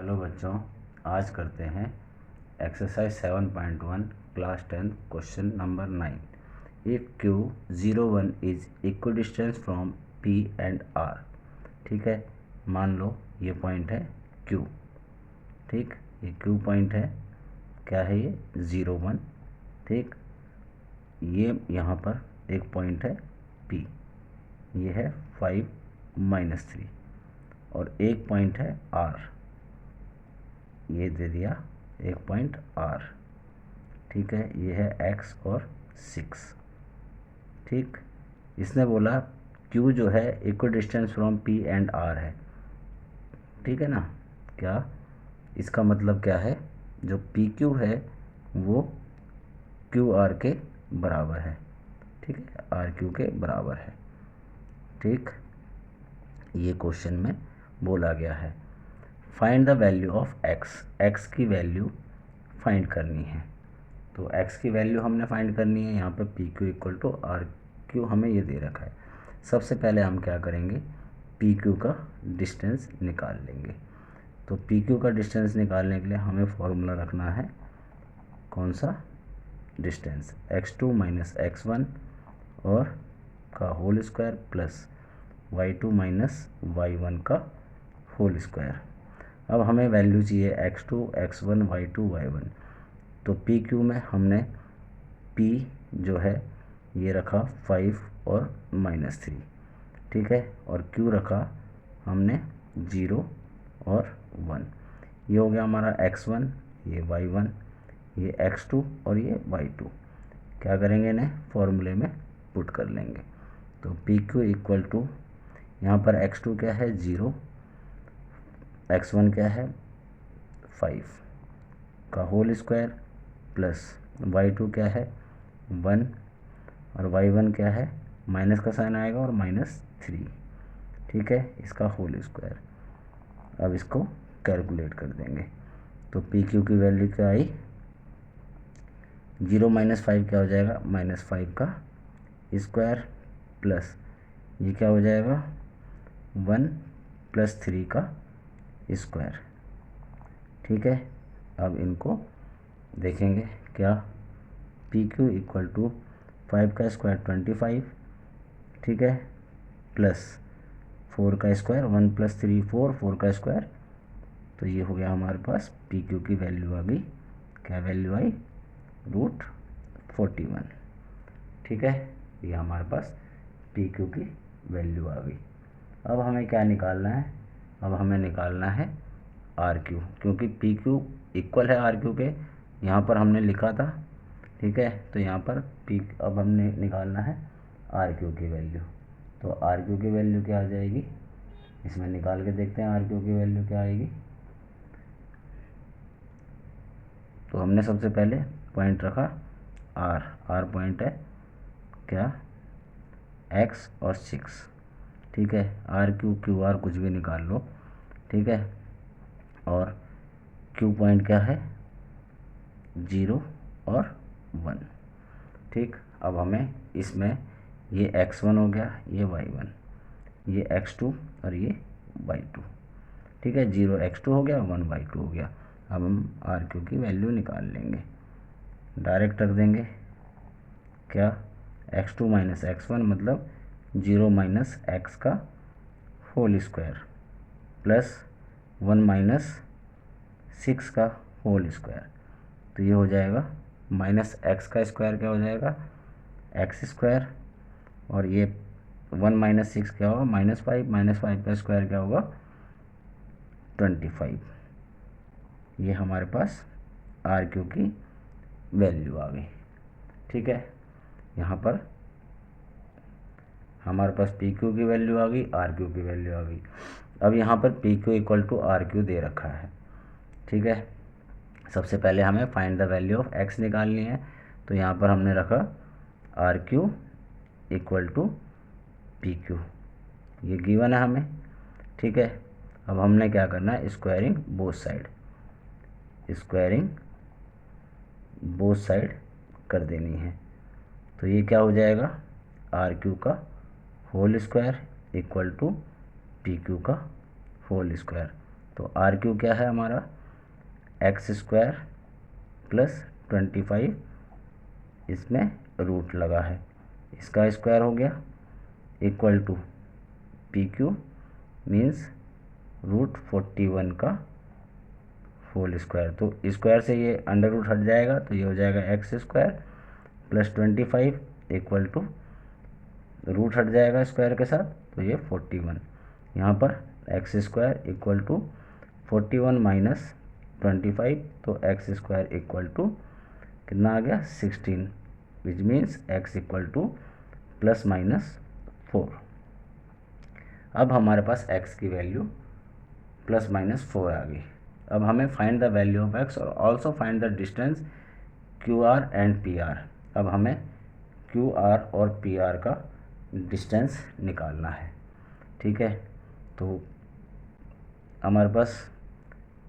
Hello बच्चों, आज करते हैं exercise 7.1 class 10 question number 9। If Q01 is equal distance from P and R। ठीक है, मान लो ये पॉइंट है Q। ठीक, ये Q पॉइंट है, क्या है ये 01। ठीक, ये यहाँ पर एक पॉइंट है P, ये है 5-3 और एक पॉइंट है R, ये दे दिया एक पॉइंट R। ठीक है, ये है X और 6। ठीक, इसने बोला Q जो है equal distance from P and R है। ठीक है ना, क्या इसका मतलब क्या है, जो PQ है वो QR के बराबर है। ठीक है, RQ के बराबर है। ठीक, ये क्वेश्चन में बोला गया है find the value of x की वैल्यू फाइंड करनी है। तो x की वैल्यू हमने फाइंड करनी है। यहाँ पर PQ इक्वल टू RQ हमें ये दे रखा है। सबसे पहले हम क्या करेंगे, PQ का डिस्टेंस निकाल लेंगे। तो PQ का डिस्टेंस निकालने के लिए हमें फॉर्मूला रखना है, कौन सा, डिस्टेंस x2 माइनस x1 और का whole square plus y2 minus y1 का होल स्क्वायर। अब हमें वैल्यू चाहिए x2, x1, y2, y1। तो PQ में हमने P जो है ये रखा 5 और -3। ठीक है, और Q रखा हमने 0 और 1। ये हो गया हमारा x1, ये y1, ये x2 और ये y2। क्या करेंगे, इन्हें फॉर्मूले में पुट कर लेंगे। तो PQ इक्वल टू, यहाँ पर x2 क्या है 0, x1 क्या है 5 का होल स्क्वायर प्लस y2 क्या है 1 और y1 क्या है, माइनस का साइन आएगा और -3। ठीक है, इसका होल स्क्वायर। अब इसको कैलकुलेट कर देंगे। तो PQ की वैल्यू क्या आई, 0 - 5 क्या हो जाएगा, -5 का स्क्वायर प्लस ये क्या हो जाएगा 1 + 3 का स्क्वायर। ठीक है, अब इनको देखेंगे क्या, PQ इक्वल टू 5 का स्क्वायर 25। ठीक है, प्लस 4 का स्क्वायर, 1 + 3 4, 4 का स्क्वायर। तो ये हो गया हमारे पास PQ की वैल्यू आ गई, क्या वैल्यू आई, √41। ठीक है, ये हमारे पास PQ की वैल्यू आ गई। अब हमें क्या निकालना है, अब हमें निकालना है RQ, क्योंकि PQ इक्वल है RQ के, यहाँ पर हमने लिखा था। ठीक है, तो यहाँ पर अब हमने निकालना है RQ की वैल्यू। तो RQ की वैल्यू क्या आ जाएगी, इसमें निकाल के देखते हैं RQ की वैल्यू क्या आएगी। तो हमने सबसे पहले पॉइंट रखा R पॉइंट है क्या, X और 6। ठीक है, RQ QR कुछ भी निकाल लो। ठीक है, और Q पॉइंट क्या है 0 और 1। ठीक, अब हमें इसमें ये x1 हो गया, ये y1, ये x2 और ये y2। ठीक है, 0 x2 हो गया, 1 y2 हो गया। अब हम RQ की वैल्यू निकाल लेंगे, डायरेक्ट रख देंगे क्या, x2 - x1 मतलब 0 - x का होल स्क्वायर प्लस 1 - 6 का होल स्क्वायर। तो ये हो जाएगा -x का स्क्वायर क्या हो जाएगा, x स्क्वायर, और ये 1 - 6 क्या होगा, -5 -5 का स्क्वायर क्या होगा 25। ये हमारे पास RQ की वैल्यू आ गई। ठीक है, यहाँ पर हमारे पास PQ की वैल्यू आ गई, RQ की वैल्यू आ गई। अब यहाँ पर PQ इक्वल टू RQ दे रखा है। ठीक है, सबसे पहले हमें find the value of x निकालनी है। तो यहाँ पर हमने रखा RQ इक्वल टू PQ, ये गिवन है हमें। ठीक है, अब हमने क्या करना है, स्क्वायरिंग बोथ साइड कर देनी है। तो ये क्या हो जाएगा, RQ का whole square equal to PQ का होल स्क्वायर। तो आर क्यू क्या है हमारा, एक्स स्क्वायर प्लस 25, इसमें रूट लगा है, इसका स्क्वायर हो गया, equal to P Q means √41 का होल स्क्वायर। तो स्क्वायर से ये अंडर रूट हट जाएगा, तो ये हो जाएगा x square plus 25 equal to root हट जाएगा स्क्वायर के साथ, तो ये 41। यहाँ पर x square equal to 41 minus 25, तो एक्स स्क्वायर इक्वल टू कितना आ गया 16, which means x equal to ±4। अब हमारे पास x की वैल्यू ±4 आ गई। अब हमें find the value of x और also find the distance QR and PR। अब हमें QR और PR का डिस्टेंस निकालना है, ठीक है। तो हमारे पास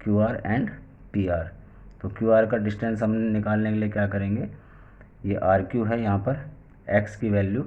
QR एंड PR, तो QR का डिस्टेंस हम निकालने के लिए क्या करेंगे, ये RQ है, यहाँ पर x की वैल्यू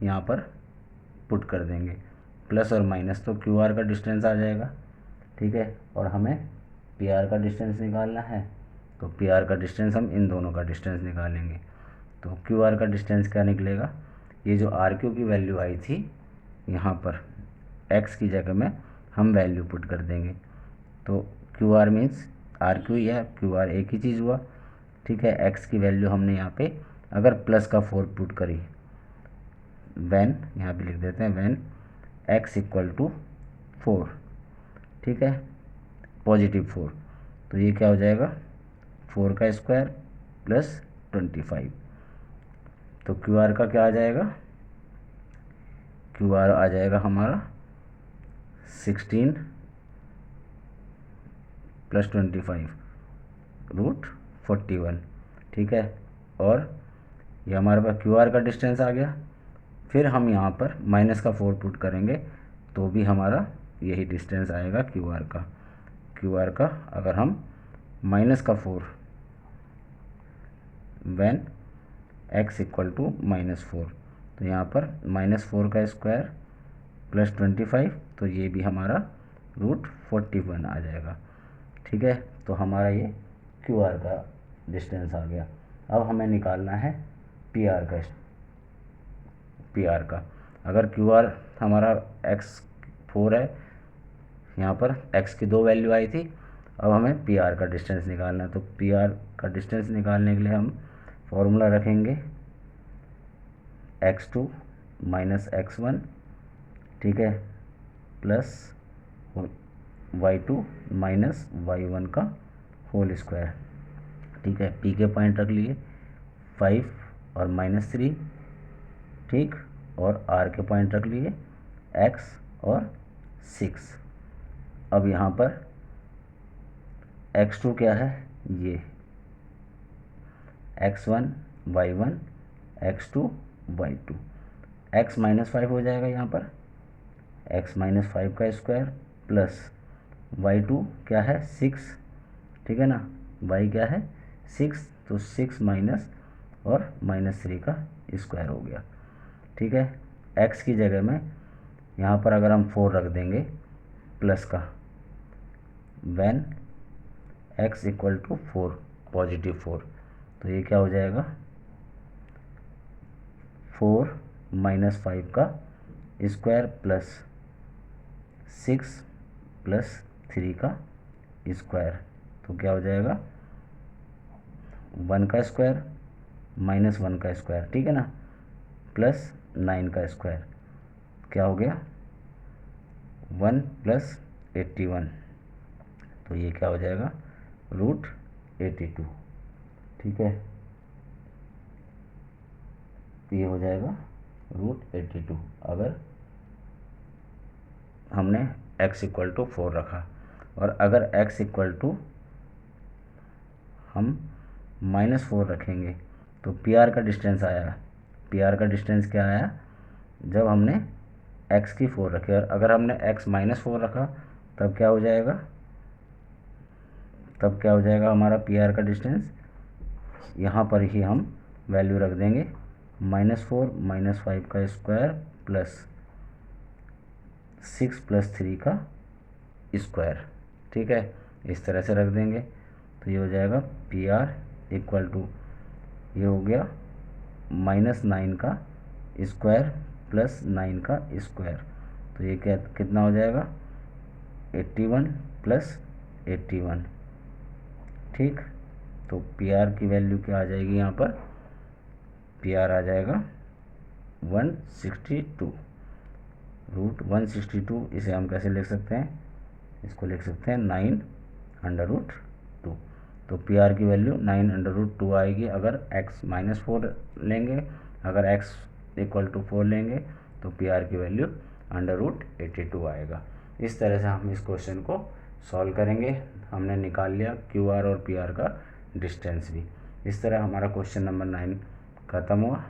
यहाँ पर पुट कर देंगे, प्लस और माइनस, तो QR का डिस्टेंस आ जाएगा, ठीक है। और हमें PR का डिस्टेंस निकालना है, तो PR का डिस्टेंस हम इन दोनों का डिस्टेंस निकालेंगे। तो QR का डिस्टेंस क्या निकलेगा, ये जो RQ की वैल्यू आई थी यहाँ पर x की जगह में हम वैल्यू पुट कर देंगे, तो QR मीन्स RQ या QR एक ही चीज़ हुआ, ठीक है। x की वैल्यू हमने यहाँ पे अगर प्लस का 4 पुट करी, वैन यहाँ पे लिख देते हैं, वैन x इक्वल टू 4, ठीक है, +4, तो ये क्या हो जाएगा 4 का स्क्वायर प्लस 25। तो QR का क्या आ जाएगा, QR आ जाएगा हमारा 16 प्लस 25 √41, ठीक है। और ये हमारे पास QR का डिस्टेंस आ गया, फिर हम यहाँ पर माइनस का 4 पुट करेंगे, तो भी हमारा यही डिस्टेंस आएगा QR का। QR का अगर हम -4 वैन x इक्वल टू -4, तो यहाँ पर -4 का स्क्वायर प्लस 25, तो ये भी हमारा √41 आ जाएगा, ठीक है। तो हमारा ये QR का डिस्टेंस आ गया। अब हमें निकालना है PR का। अगर QR हमारा x4 है, यहाँ पर x की 2 वैल्यू आई थी, अब हमें PR का डिस्टेंस निकालना है। तो PR का डिस्टेंस निकालने के लिए हम फॉर्मूला रखेंगे x2 माइनस x1, ठीक है, प्लस y2 माइनस y1 का होल स्क्वायर, ठीक है। P के पॉइंट रख लिए 5 और -3, ठीक, और R के पॉइंट रख लिए x और 6। अब यहाँ पर x2 क्या है, ये x1 y1 x2 y2, x -5 हो जाएगा यहाँ पर, x -5 का स्क्वायर प्लस y2 क्या है 6, ठीक है ना, y क्या है 6, तो 6 माइनस और -3 का स्क्वायर हो गया, ठीक है। x की जगह में यहाँ पर अगर हम 4 रख देंगे प्लस का, वैन x इक्वल टू 4 +4, तो ये क्या हो जाएगा 4 - 5 का स्क्वायर प्लस 6 + 3 का स्क्वायर, तो क्या हो जाएगा 1 का स्क्वायर -1 का स्क्वायर, ठीक है ना, प्लस 9 का स्क्वायर, क्या हो गया 1 + 81, तो ये क्या हो जाएगा √82, ठीक है, ये हो जाएगा √82 अगर हमने x इक्वल टू 4 रखा। और अगर x इक्वल टू हम -4 रखेंगे, तो PR का डिस्टेंस आया, PR का डिस्टेंस क्या आया, जब हमने x की 4 रखी, और अगर हमने x -4 रखा तब क्या हो जाएगा, हमारा PR का डिस्टेंस, यहाँ पर ही हम वैल्यू रख देंगे -4 - 5 का स्क्वायर प्लस 6 + 3 का स्क्वायर, ठीक है, इस तरह से रख देंगे तो ये हो जाएगा पी आर इक्वल टू, ये हो गया -9 का स्क्वायर प्लस 9 का स्क्वायर, तो ये क्या कितना हो जाएगा 81 प्लस 81। ठीक, तो पी आर की वैल्यू क्या आ जाएगी यहाँ पर, पी आर आ जाएगा 162 √162। इसे हम कैसे लिख सकते हैं, इसको लिख सकते हैं 9√2। तो पी आर की वैल्यू 9√2 आएगी अगर x -4 लेंगे, अगर x = 4 लेंगे तो पी आर की वैल्यू √82 आएगा। इस तरह से हम इस क्वेश्चन को सॉल्व करेंगे। हमने निकाल लिया क्यू आर और पी आर का डिस्टेंस भी। इस तरह हमारा क्वेश्चन नंबर 9 खत्म हुआ।